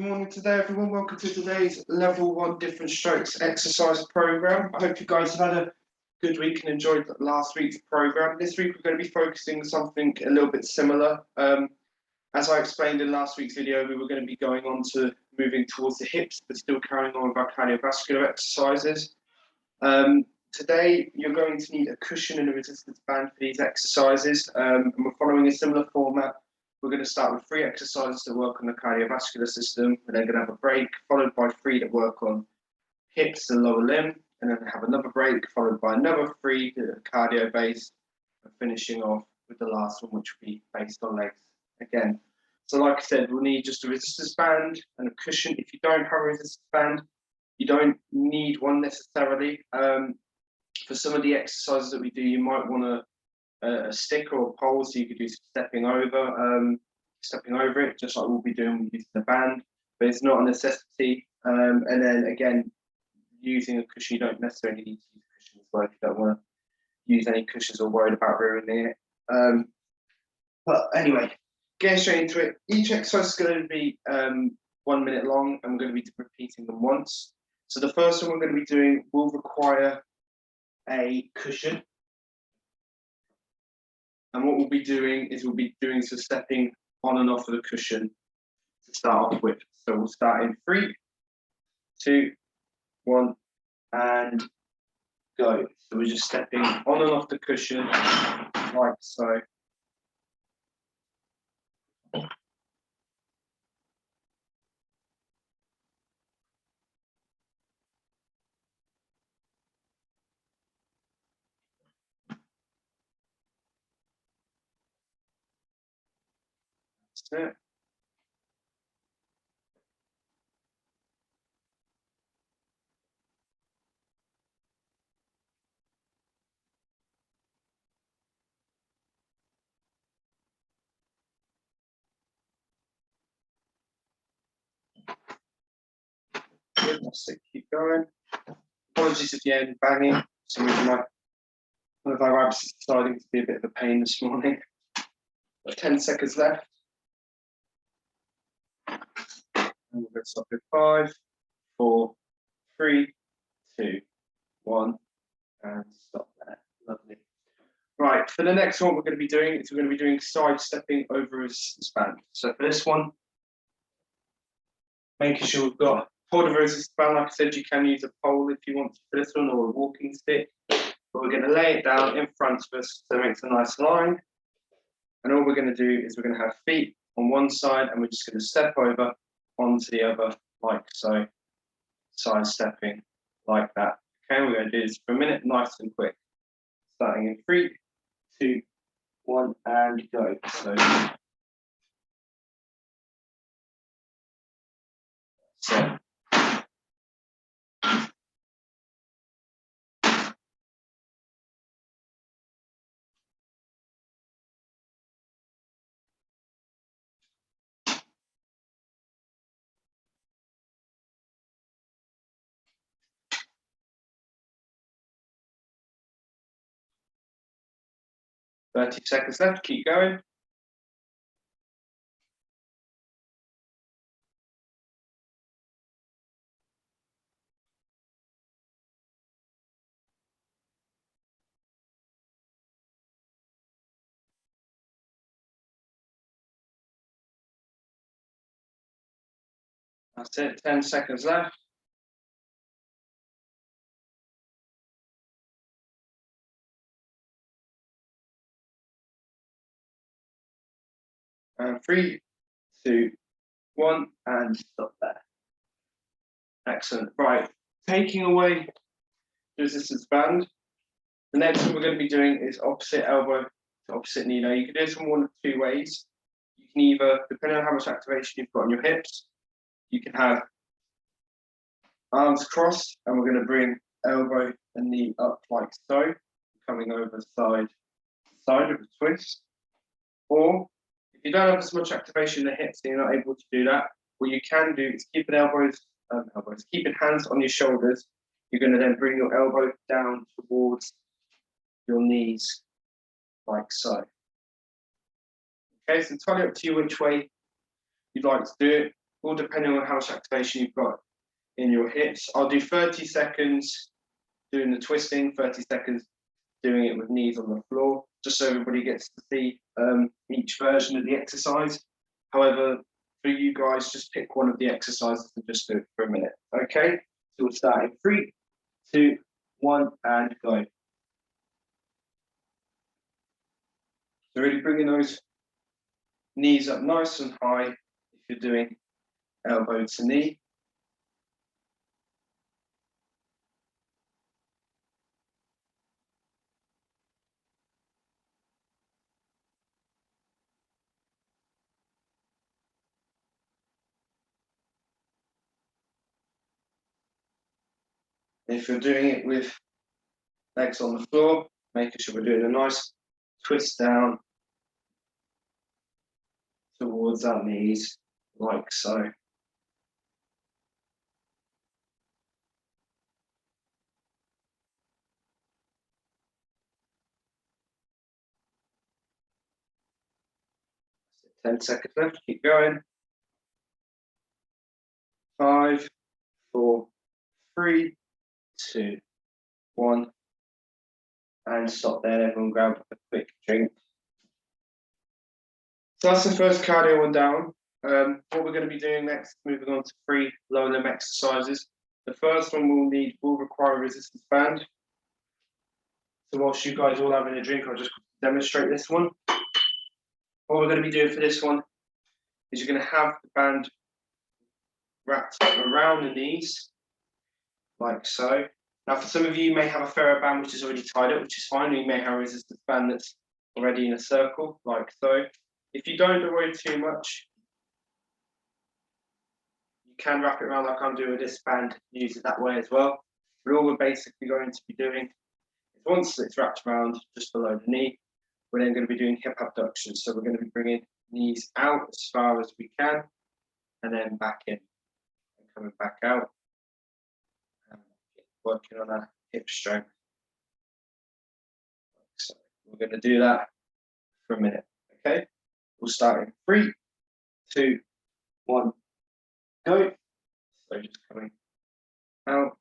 Good morning today, everyone. Welcome to today's level 1 different strokes exercise program. I hope you guys have had a good week and enjoyed last week's program. This week we're going to be focusing on something a little bit similar. As I explained in last week's video, we were going to be going on to moving towards the hips, but still carrying on with our cardiovascular exercises. Today you're going to need a cushion and a resistance band for these exercises, and we're following a similar format. We're going to start with 3 exercises that work on the cardiovascular system. We're then going to have a break, followed by 3 that work on hips and lower limb, and then have another break, followed by another 3 that are cardio-based, and finishing off with the last one, which will be based on legs again. So like I said, we'll need just a resistance band and a cushion. If you don't have a resistance band, you don't need one necessarily. For some of the exercises that we do, you might want a stick or a pole, so you could do stepping over it, just like we'll be doing with using the band, but it's not a necessity. And then again, using a cushion, you don't necessarily need to use a cushion as well if you don't want to use any cushions or worried about ruining it. But anyway, getting straight into it. Each exercise is going to be 1 minute long, and we're going to be repeating them once. So the first one we're going to be doing will require a cushion. And what we'll be doing is we'll be doing some stepping on and off of the cushion to start off with. So we'll start in 3, 2, 1, and go. So we're just stepping on and off the cushion like so. That's it. Good, that's it. Keep going. Apologies if you end banging. Some reason one of our rabbits is deciding to be a bit of a pain this morning. Got 10 seconds left. And we're going to stop with 5, 4, 3, 2, 1, and stop there. Lovely. Right, for the next one we're going to be doing side stepping over a resistance band. So for this one, making sure we've got hold of a resistance band. Like I said, you can use a pole if you want to for this one, or a walking stick. But we're going to lay it down in front of us so it makes a nice line. And all we're going to do is we're going to have feet on one side, and we're just going to step over onto the other, like so, side stepping like that. Okay, we're going to do this for a minute, nice and quick. Starting in 3, 2, 1, and go. So 30 seconds left, keep going. That's it, 10 seconds left. And 3, 2, 1, and stop there. Excellent. Right, taking away the resistance band. The next one we're going to be doing is opposite elbow to opposite knee. Now you can do this in one of 2 ways. You can either, depending on how much activation you've got on your hips, you can have arms crossed, and we're going to bring elbow and knee up like so, coming over side to side with a twist. Or if you don't have as much activation in the hips and you're not able to do that, what you can do is keeping keeping hands on your shoulders. You're going to then bring your elbow down towards your knees, like so. Okay, it's entirely up to you which way you'd like to do it. all depending on how much activation you've got in your hips. I'll do 30 seconds doing the twisting, 30 seconds doing it with knees on the floor, just so everybody gets to see each version of the exercise. However, for you guys, just pick one of the exercises and just do it for a minute, okay? So we'll start in 3, 2, 1, and go. So really bringing those knees up nice and high if you're doing elbow to knee. If you're doing it with legs on the floor, making sure we're doing a nice twist down towards our knees, like so. So 10 seconds left, keep going. 5, 4, 3, 2, 1. And stop there, everyone grab a quick drink. So that's the first cardio one down. What we're going to be doing next, moving on to 3 lower limb exercises. The first one will require a resistance band. So whilst you guys all having a drink, I'll just demonstrate this one. What we're going to be doing for this one is you're going to have the band wrapped around the knees, like so. Now, for some of you may have a ferro band which is already tied up, which is fine. You may have a resistance band that's already in a circle, like so. If you don't worry too much, you can wrap it around like I'm doing with this band, use it that way as well. But all we're basically going to be doing is once it's wrapped around just below the knee, we're then going to be doing hip abduction. So we're going to be bringing knees out as far as we can, and then back in, and coming back out, and working on our hip strength. So we're going to do that for a minute, okay? We'll start in 3, 2, 1, go. So just coming out.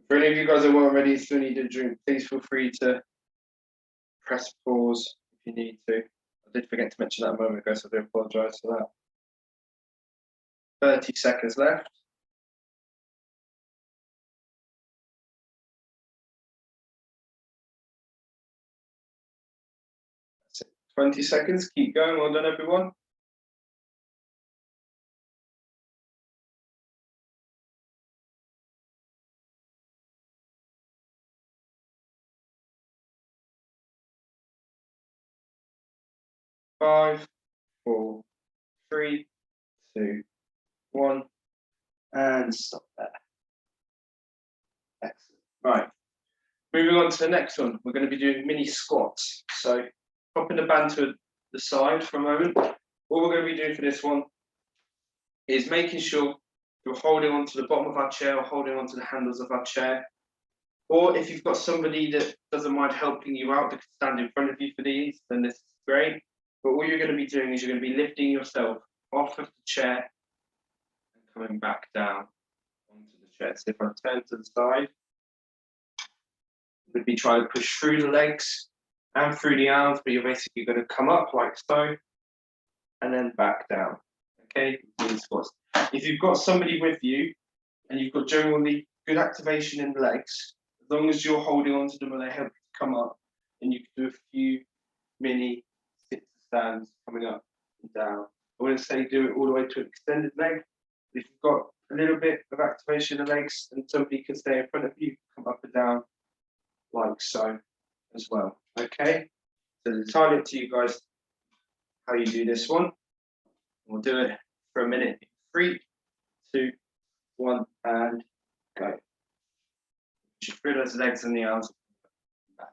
For any of you guys that weren't ready, still need a drink, please feel free to press pause if you need to. I did forget to mention that a moment ago, so I do apologise for that. 30 seconds left. That's it. 20 seconds, keep going, well done everyone. 5, 4, 3, 2, 1, and stop there. Excellent. Right, moving on to the next one, we're going to be doing mini squats. So popping the band to the side for a moment. What we're going to be doing for this one is making sure you're holding onto the bottom of our chair or holding onto the handles of our chair. Or if you've got somebody that doesn't mind helping you out, that can stand in front of you for these, then this is great. But all you're going to be doing is you're going to be lifting yourself off of the chair and coming back down onto the chair. So if I turn to the side, you're going to be trying to push through the legs and through the arms, but you're basically going to come up like so and then back down. Okay, if you've got somebody with you and you've got generally good activation in the legs, as long as you're holding on to them and they help you to come up, and you can do a few mini sit-to-stands coming up and down. I wouldn't say do it all the way to an extended leg. If you've got a little bit of activation in the legs and somebody can stay in front of you, come up and down like so as well. Okay, so it's entirely up to you guys how you do this one. We'll do it for a minute. 3, 2, 1, and go. You should through those legs and the arms back.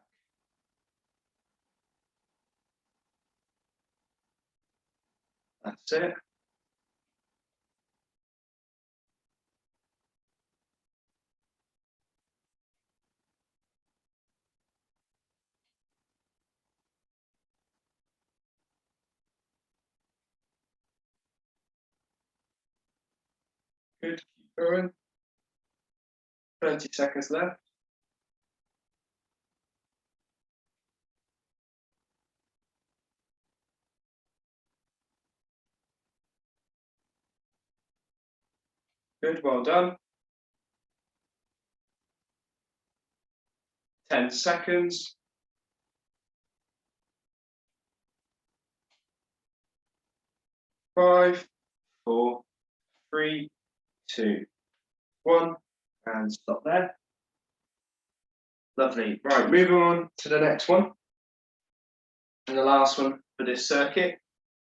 That's it. Good, keep going. 30 seconds left. Good, well done. 10 seconds. 5, 4, 3, 2, 1, and stop there. Lovely. Right, moving on to the next one. And the last one for this circuit,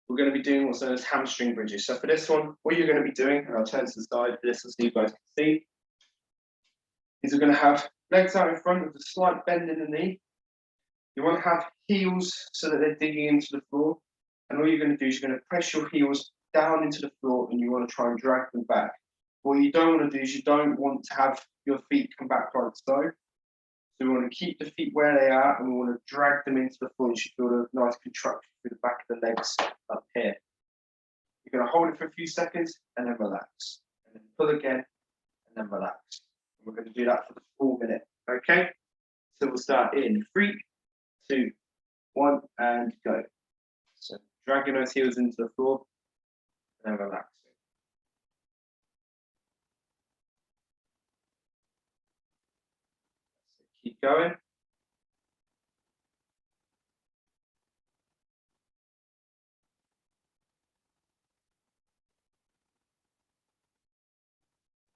we're going to be doing what's known as hamstring bridges. So for this one, what you're going to be doing, and I'll turn to the side for this so you guys can see, is we're going to have legs out in front with a slight bend in the knee. You want to have heels so that they're digging into the floor. And all you're going to do is you're going to press your heels down into the floor and you want to try and drag them back. What you don't want to do is you don't want to have your feet come back like so. So we want to keep the feet where they are and we want to drag them into the floor. You should feel a nice contraction through the back of the legs up here. You're going to hold it for a few seconds and then relax. And then pull again and then relax. And we're going to do that for the full minute. Okay? So we'll start in 3, 2, 1, and go. So dragging those heels into the floor and then relaxing. So keep going.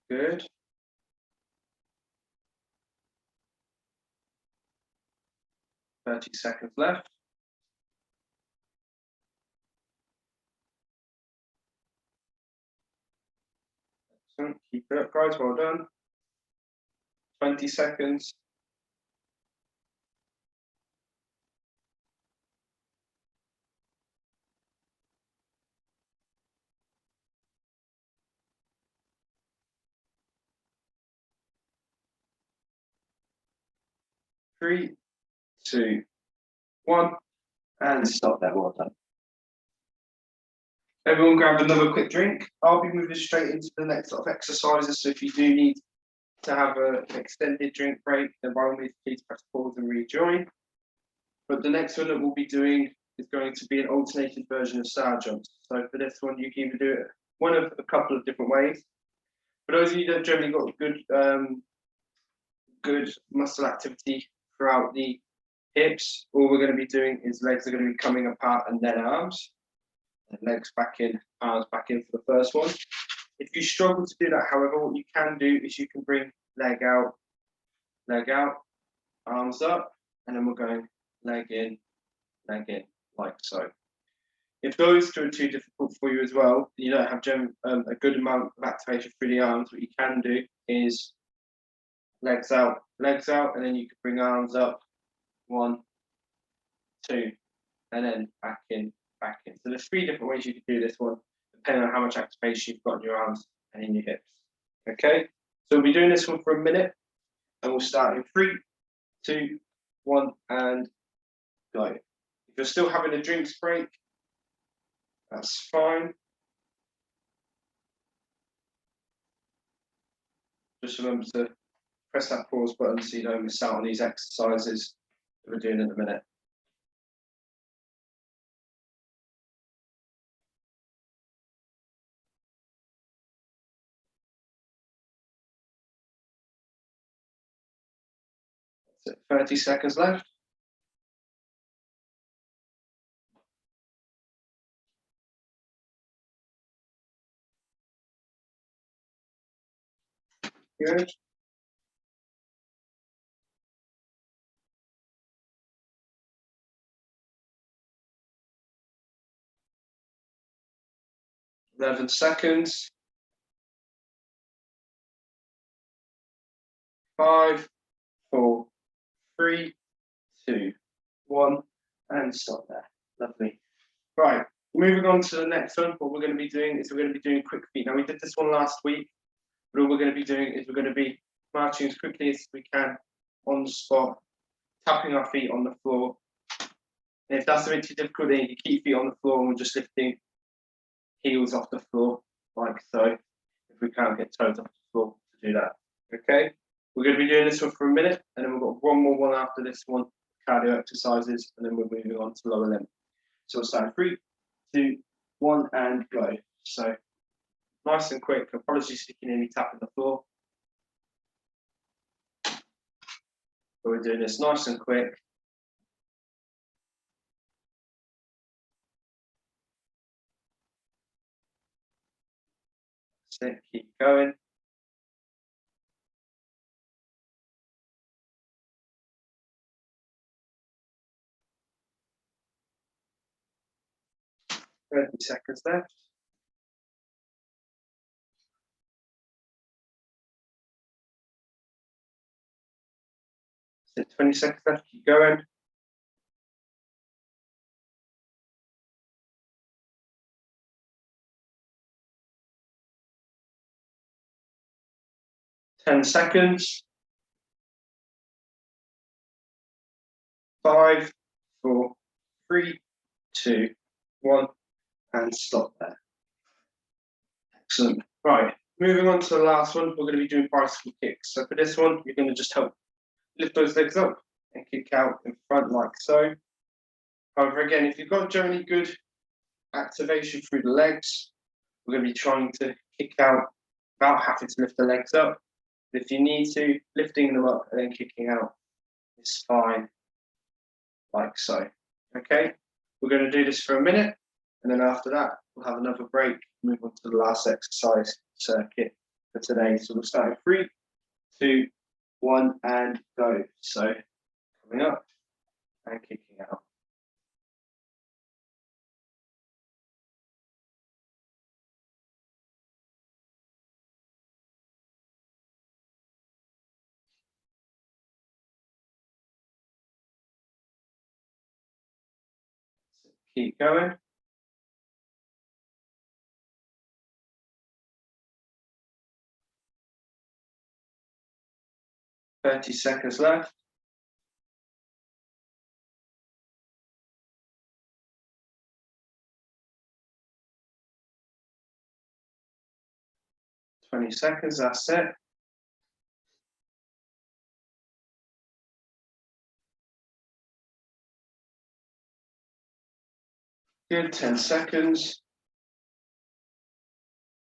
Good. Thirty seconds left. Excellent. Keep it up, guys. Well done. 20 seconds. 3, 2, 1, and stop there. Well done. Everyone grab another quick drink. I'll be moving straight into the next lot of exercises. So if you do need to have an extended drink break, then by all means, please press pause and rejoin. But the next one that we'll be doing is going to be an alternated version of side jumps. So for this one, you can either do it one of a couple of different ways. For those of you that have generally got good muscle activity throughout the hips, all we're going to be doing is legs are going to be coming apart and then arms. And legs back in, arms back in for the first one. If you struggle to do that, however, what you can do is you can bring leg out, arms up, and then we're going leg in, like so. If those two are too difficult for you as well, you don't have a good amount of activation through the arms, what you can do is legs out, and then you can bring arms up, 1, 2, and then back in. So there's 3 different ways you can do this one, depending on how much activation you've got in your arms and in your hips. Okay, so we'll be doing this one for a minute, and we'll start in 3, 2, 1, and go. If you're still having a drinks break, that's fine. Just remember to press that pause button so you don't miss out on these exercises that we're doing in a minute. That's it, 30 seconds left. Good. Eleven seconds. 5, 4, 3, 2, 1, and stop there. Lovely. Right, moving on to the next one. What we're going to be doing is we're going to be doing quick feet. Now we did this one last week, but all we're going to be doing is we're going to be marching as quickly as we can on the spot, tapping our feet on the floor. And if that's a bit too difficult, then you can keep feet on the floor and we're just lifting heels off the floor like so. If we can't get toes off the floor to do that. Okay, we're going to be doing this one for a minute, and then we've got one more one after this one, cardio exercises, and then we're moving on to lower limb. So we'll start 3, 2, 1, and go. So nice and quick. Apologies if you can hear me tapping the floor. But we're doing this nice and quick. That's it. Keep going. Thirty seconds left. That's it. 20 seconds left. Keep going. 10 seconds. 5, 4, 3, 2, 1, and stop there. Excellent. Right, moving on to the last one, we're going to be doing bicycle kicks. So for this one, you're going to just help lift those legs up and kick out in front like so. However, again, if you've got generally good activation through the legs, we're going to be trying to kick out without having to lift the legs up. If you need to, lifting them up and then kicking out is fine, like so. Okay, we're going to do this for a minute, and then after that, we'll have another break, move on to the last exercise circuit for today. So we'll start in 3, 2, 1, and go. So coming up and kicking out. Keep going. 30 seconds left. 20 seconds, that's it. Good, 10 seconds.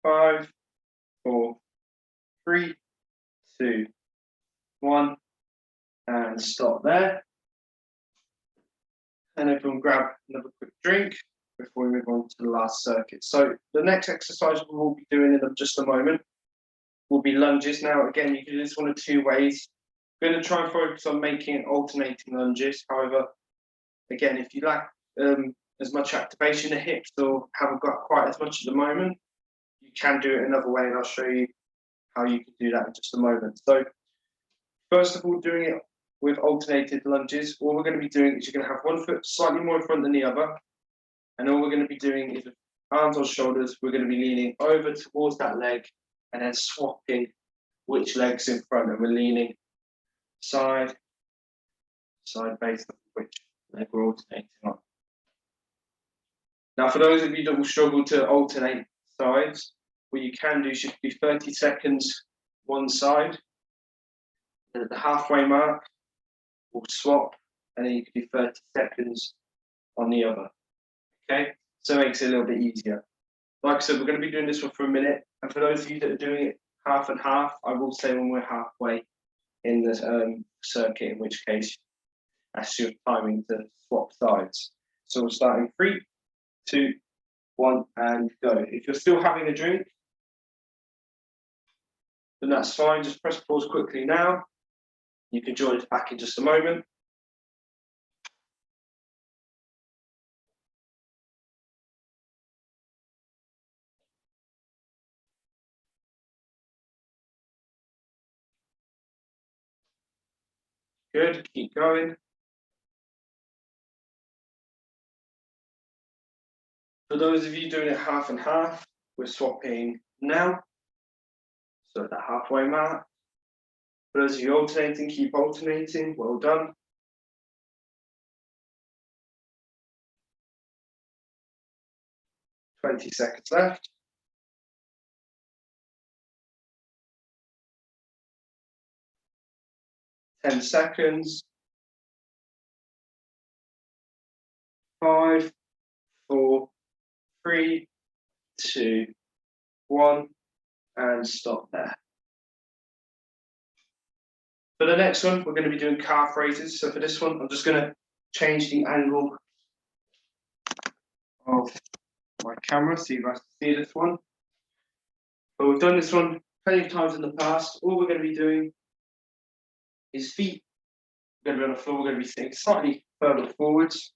5, 4, 3, 2, 1, and stop there. And everyone grab another quick drink before we move on to the last circuit. So the next exercise we will be doing in just a moment will be lunges. Now, again, you can do this one of two ways. We're going to try and focus on making alternating lunges. However, again, if you lack as much activation in the hips or haven't got quite as much at the moment, you can do it another way, and I'll show you how you can do that in just a moment. So first of all, doing it with alternated lunges, all we're going to be doing is you're going to have one foot slightly more in front than the other, and all we're going to be doing is with arms on shoulders, we're going to be leaning over towards that leg and then swapping which leg's in front, and we're leaning side based on which leg we're alternating on. Now, for those of you that will struggle to alternate sides, what you can do is you can do 30 seconds one side, and at the halfway mark, we'll swap, and then you can do 30 seconds on the other. Okay, so it makes it a little bit easier. Like I said, we're going to be doing this one for a minute, and for those of you that are doing it half and half, I will say when we're halfway in the circuit, in which case that's your timing to swap sides. So we'll start in 3, 2, 1, and go. If you're still having a drink, then that's fine. Just press pause quickly now. You can join us back in just a moment. Good, keep going. For those of you doing it half and half, we're swapping now. So at the halfway mark. For those of you alternating, keep alternating. Well done. "20 seconds left. 10 seconds. 5, 4, 3, 2, 1, and stop there. For the next one, we're going to be doing calf raises. So for this one, I'm just going to change the angle of my camera so you guys can see this one. But we've done this one plenty of times in the past. All we're going to be doing is feet. We're going to be on the floor. We're going to be sitting slightly further forwards.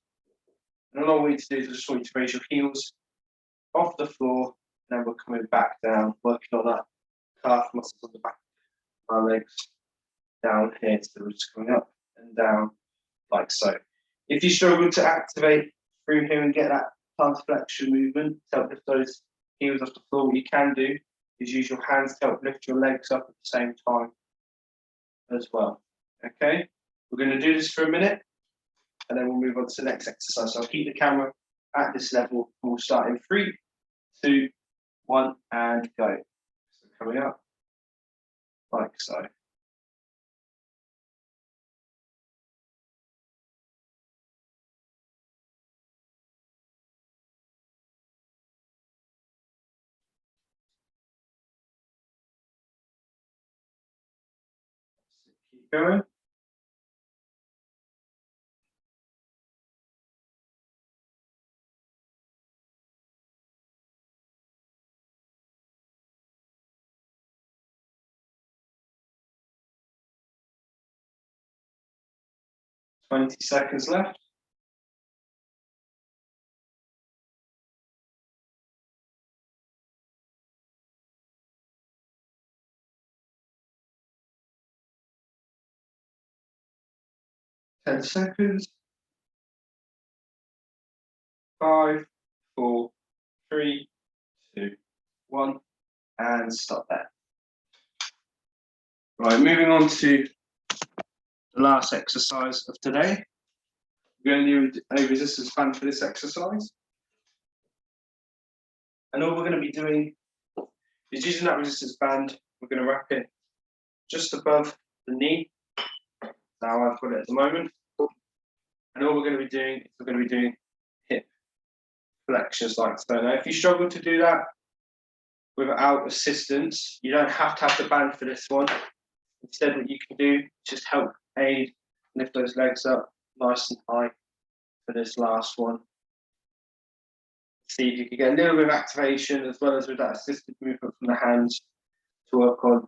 And all we need to do is just want you to raise your heels off the floor, and then we're coming back down, working on that calf muscles on the back of our legs down here. So we're just coming up and down like so. If you struggle to activate through here and get that plantar flexion movement to help lift those heels off the floor, what you can do is use your hands to help lift your legs up at the same time as well. Okay, we're going to do this for a minute, and then we'll move on to the next exercise. So I'll keep the camera at this level. We'll start in 3, 2, 1, and go. So coming up like so. Keep going. Twenty seconds left. Ten seconds. 5, 4, 3, 2, 1, and stop there. Right, moving on to the last exercise of today. We're going to do a resistance band for this exercise. And all we're going to be doing is using that resistance band. We're going to wrap it just above the knee. Now I've got it at the moment. And all we're going to be doing is we're going to be doing hip flexors like so. Now, if you struggle to do that without assistance, you don't have to have the band for this one. Instead, what you can do is just help aid, lift those legs up nice and high for this last one. See if you can get a little bit of activation as well as with that assisted movement from the hands to work on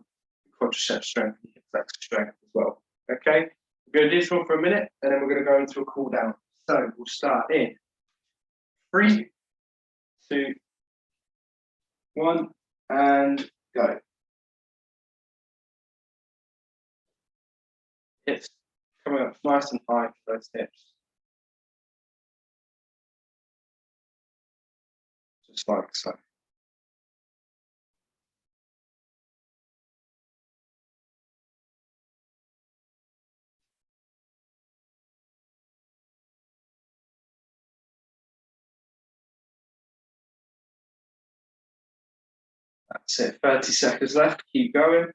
quadricep strength and hip flexor strength as well. Okay, we're going to do this one for a minute and then we're going to go into a cool down. So we'll start in 3, 2, 1, and go. Hips coming up nice and high for those hips. Just like so. That's it, 30 seconds left, keep going.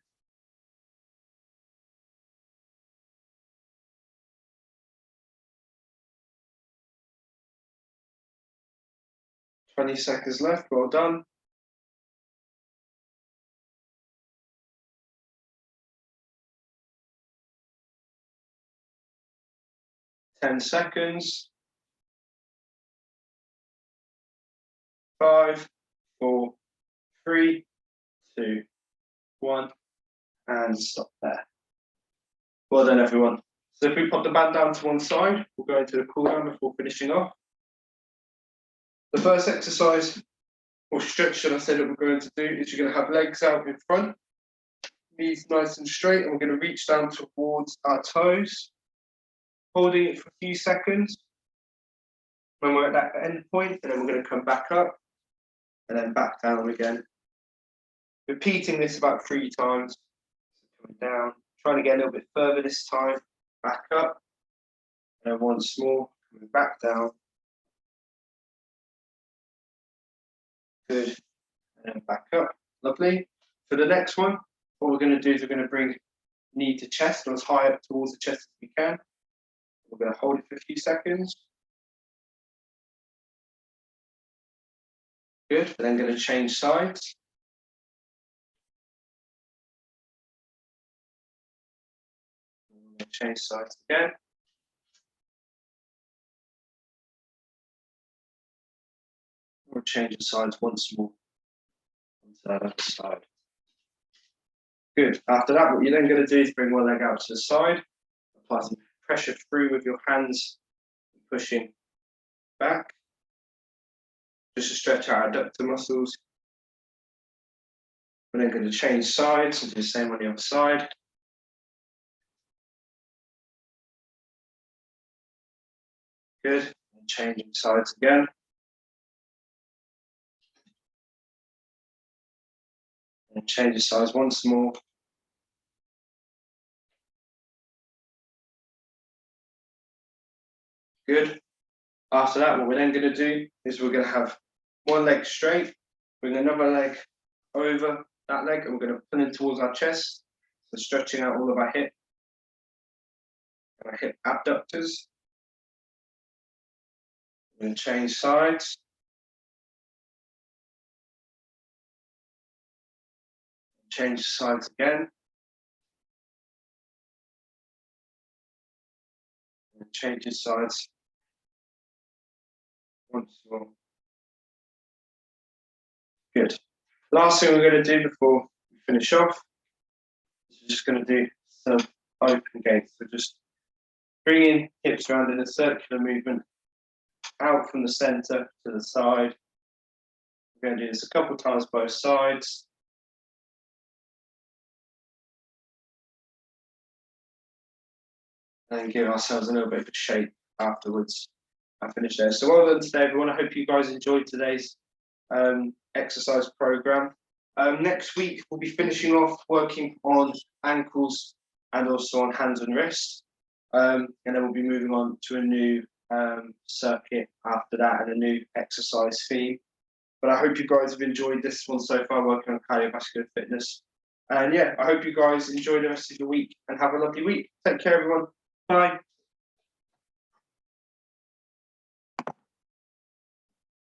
20 seconds left, well done. 10 seconds. 5, 4, 3, 2, 1, and stop there. Well done, everyone. So if we pop the band down to one side, we'll go into the cool down before finishing off. The first exercise, or stretch, should I say, that we're going to do is you're going to have legs out in front, knees nice and straight, and we're going to reach down towards our toes, holding it for a few seconds. When we're at that end point, and then we're going to come back up, and then back down again. Repeating this about 3 times. Coming down, trying to get a little bit further this time, back up, and then once more, coming back down. Good, and then back up, lovely. For the next one, what we're going to do is we're going to bring knee to chest or as high up towards the chest as we can. We're going to hold it for a few seconds. Good. We're then going to change sides. We're going to change sides again. We'll change the sides once more onto that other side. Good. After that, what you're then going to do is bring one leg out to the side, apply some pressure through with your hands, pushing back, just to stretch our adductor muscles. We're then going to change sides and do the same on the other side. Good. And changing sides again. And change the sides once more. Good. After that, what we're then going to do is we're going to have one leg straight, bring another leg over that leg, and we're going to pull in towards our chest, so stretching out all of our hip and our hip abductors. We're going to change sides. Change sides again. And change sides once more. Good. Last thing we're going to do before we finish off is we're just going to do some open gates. So just bringing hips around in a circular movement out from the center to the side. We're going to do this a couple of times both sides. And give ourselves a little bit of a shape afterwards. I finish there. So well done today, everyone. I hope you guys enjoyed today's exercise program. Next week, we'll be finishing off working on ankles and also on hands and wrists. And then we'll be moving on to a new circuit after that and a new exercise theme. But I hope you guys have enjoyed this one so far, working on cardiovascular fitness. And yeah, I hope you guys enjoy the rest of your week and have a lovely week. Take care, everyone. Bye.